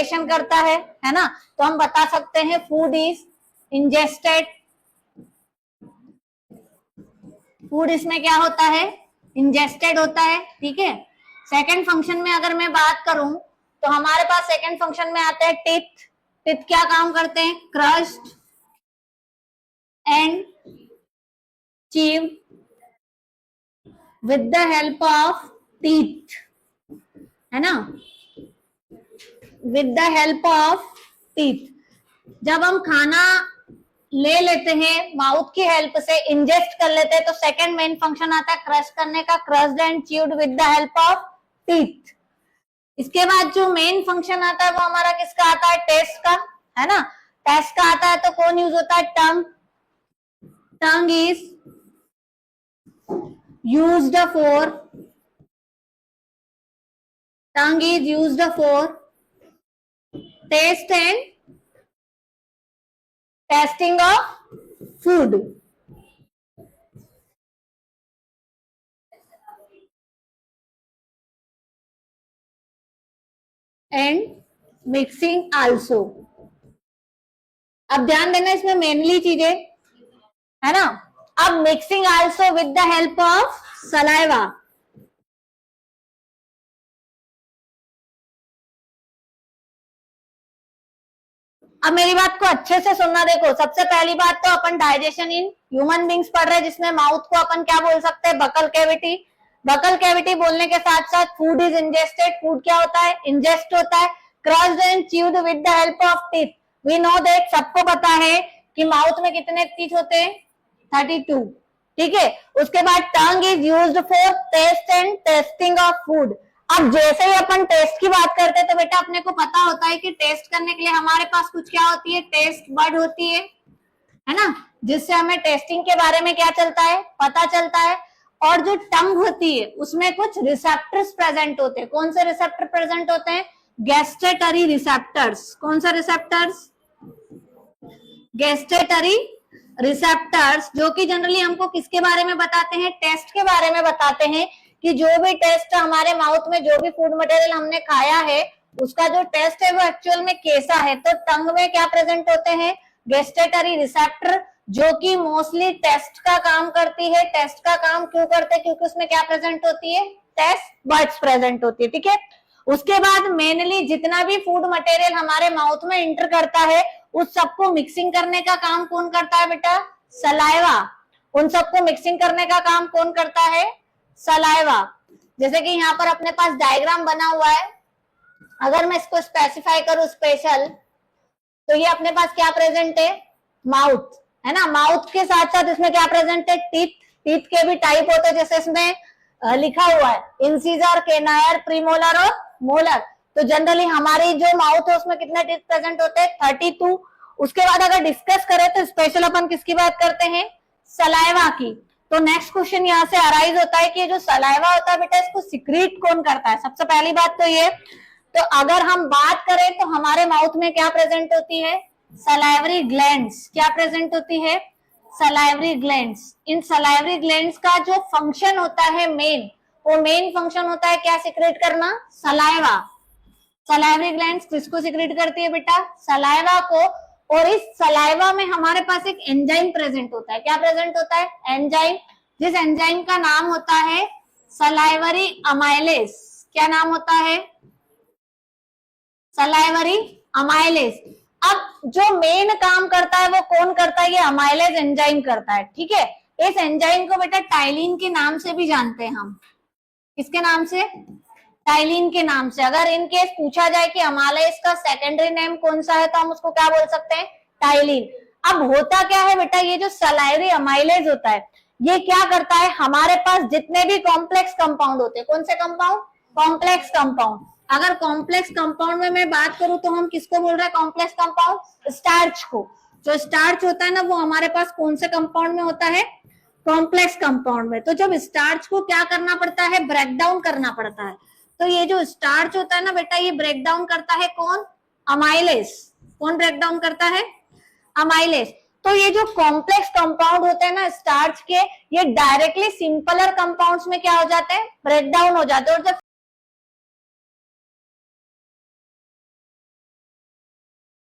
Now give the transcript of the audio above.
करता है ना, तो हम बता सकते हैं फूड इज इंजेस्टेड। फूड इसमें क्या होता है, इंजेस्टेड होता है, ठीक है। सेकंड फंक्शन में अगर मैं बात करूं तो हमारे पास सेकंड फंक्शन में आता है टिथ। टिथ क्या काम करते हैं, crushed and chewed with the help of teeth, है ना, with the help of teeth. जब हम खाना ले लेते हैं माउथ की हेल्प से, इंजेस्ट कर लेते हैं, तो सेकंड मेन फंक्शन आता है क्रश करने का, crushed and chewed with the help of teeth. इसके बाद जो मेन फंक्शन आता है वो हमारा किसका आता है, टेस्ट का, है ना। टेस्ट का आता है तो कौन यूज होता है, tongue. Tongue is used for, tongue is used for taste and tasting of food. And mixing also. अब ध्यान देना इसमें मेनली चीजें, है ना। अब mixing also with the help of saliva. अब मेरी बात को अच्छे से सुनना, देखो सबसे पहली बात तो अपन डाइजेशन इन ह्यूमन बींग्स पढ़ रहे हैं, जिसमें माउथ को अपन क्या बोल सकते हैं, बकल कैविटी। बकल कैविटी बोलने के साथ साथ फूड इज इंजेस्टेड, फूड क्या होता है, इंजेस्ट होता है, crushed and chewed with the help of teeth. We know that, सबको पता है कि माउथ में कितने टीथ होते हैं, 32, ठीक है। उसके बाद tongue is used for taste and tasting of food. अब जैसे ही अपन टेस्ट की बात करते हैं तो बेटा अपने को पता होता है कि टेस्ट करने के लिए हमारे पास कुछ क्या होती है, टेस्ट बड होती है ना, जिससे हमें टेस्टिंग के बारे में क्या चलता है, पता चलता है। और जो टंग होती है उसमें कुछ रिसेप्टर्स प्रेजेंट होते हैं। कौन से रिसेप्टर प्रेजेंट होते हैं, गैस्ट्रेटरी रिसेप्टर्स। कौन सा रिसेप्टर्स, गैस्ट्रेटरी रिसेप्टर्स, जो कि जनरली हमको किसके बारे में बताते हैं, टेस्ट के बारे में बताते हैं कि जो भी टेस्ट हमारे माउथ में, जो भी फूड मटेरियल हमने खाया है उसका जो टेस्ट है वो एक्चुअल में कैसा है। तो टंग में क्या प्रेजेंट होते हैं, गैस्ट्रेटरी रिसेप्टर, जो कि मोस्टली टेस्ट का काम करती है। टेस्ट का काम क्यों करते हैं, क्योंकि उसमें क्या प्रेजेंट होती है, टेस्ट बड्स प्रेजेंट होती है, ठीक है। उसके बाद मेनली जितना भी फूड मटेरियल हमारे माउथ में इंटर करता है उस सबको मिक्सिंग करने का काम कौन करता है बेटा, सलाइवा। उन सबको मिक्सिंग करने का काम कौन करता है, सलाइवा। जैसे कि यहाँ पर अपने पास डायग्राम बना हुआ है, अगर मैं इसको स्पेसिफाई करूं स्पेशल, तो ये अपने पास क्या प्रेजेंट है, माउथ, है ना। माउथ के साथ साथ इसमें क्या प्रेजेंट है, टीथ। टीथ के भी टाइप होते हैं, जैसे इसमें लिखा हुआ है इंसिजर, केनायर, प्रीमोलर और मोलर। तो जनरली हमारी जो माउथ है उसमें कितने टीथ प्रेजेंट होते हैं, 32। उसके बाद अगर डिस्कस करें तो स्पेशल अपन किसकी बात करते हैं, सलाइवा की। तो नेक्स्ट क्वेश्चन यहाँ से अराइज होता है कि जो सलाइवा होता है बेटा इसको सिक्रीट कौन करता है। सबसे पहली बात तो ये, तो अगर हम बात करें तो हमारे माउथ में क्या प्रेजेंट होती है, सलाइवरी ग्लैंड्स। क्या प्रेजेंट होती है, सलाइवरी ग्लैंड्स। इन सलाइवरी ग्लैंड्स का जो फंक्शन होता है मेन, वो मेन फंक्शन होता है क्या, सिक्रेट करना, सलाइवा। सलाइवरी ग्लैंड्स किसको सिक्रेट करती है बेटा, सलाइवा को। और इस सलाइवा में हमारे पास एक एंजाइम प्रेजेंट होता है। क्या प्रेजेंट होता है, एंजाइम, जिस एंजाइम का नाम होता है सलाइवरी अमाइलेज। क्या नाम होता है, सलाइवरी अमाइलेज। अब जो मेन काम करता है वो कौन करता है, ये अमाइलेज एंजाइम करता है, ठीक है। इस एंजाइम को बेटा टाइलिन के नाम से भी जानते हैं हम। किसके नाम से, टाइलिन के नाम से। अगर इन केस पूछा जाए कि अमाइलेज का सेकेंडरी नेम कौन सा है तो हम उसको क्या बोल सकते हैं, टाइलिन। अब होता क्या है बेटा, ये जो सलाइवरी अमाइलेज होता है ये क्या करता है, हमारे पास जितने भी कॉम्प्लेक्स कंपाउंड होते हैं, कौन से कंपाउंड, कॉम्प्लेक्स कंपाउंड। अगर कॉम्प्लेक्स कंपाउंड में मैं बात करूं तो हम किसको बोल रहे हैं, कॉम्प्लेक्स कंपाउंड, स्टार्च को। जो स्टार्च होता है ना वो हमारे पास कौन से कंपाउंड में होता है, कॉम्प्लेक्स कंपाउंड में। तो जब स्टार्च को क्या करना पड़ता है, ब्रेक डाउन करना पड़ता है। तो ये जो स्टार्च होता है ना बेटा ये ब्रेक डाउन करता है कौन, अमाइलेज। कौन ब्रेक डाउन करता है, अमाइलेज। तो ये जो कॉम्प्लेक्स कंपाउंड होते हैं ना स्टार्च के, ये डायरेक्टली सिंपलर कंपाउंड्स में क्या हो जाते हैं, ब्रेक डाउन हो जाते हैं। और जब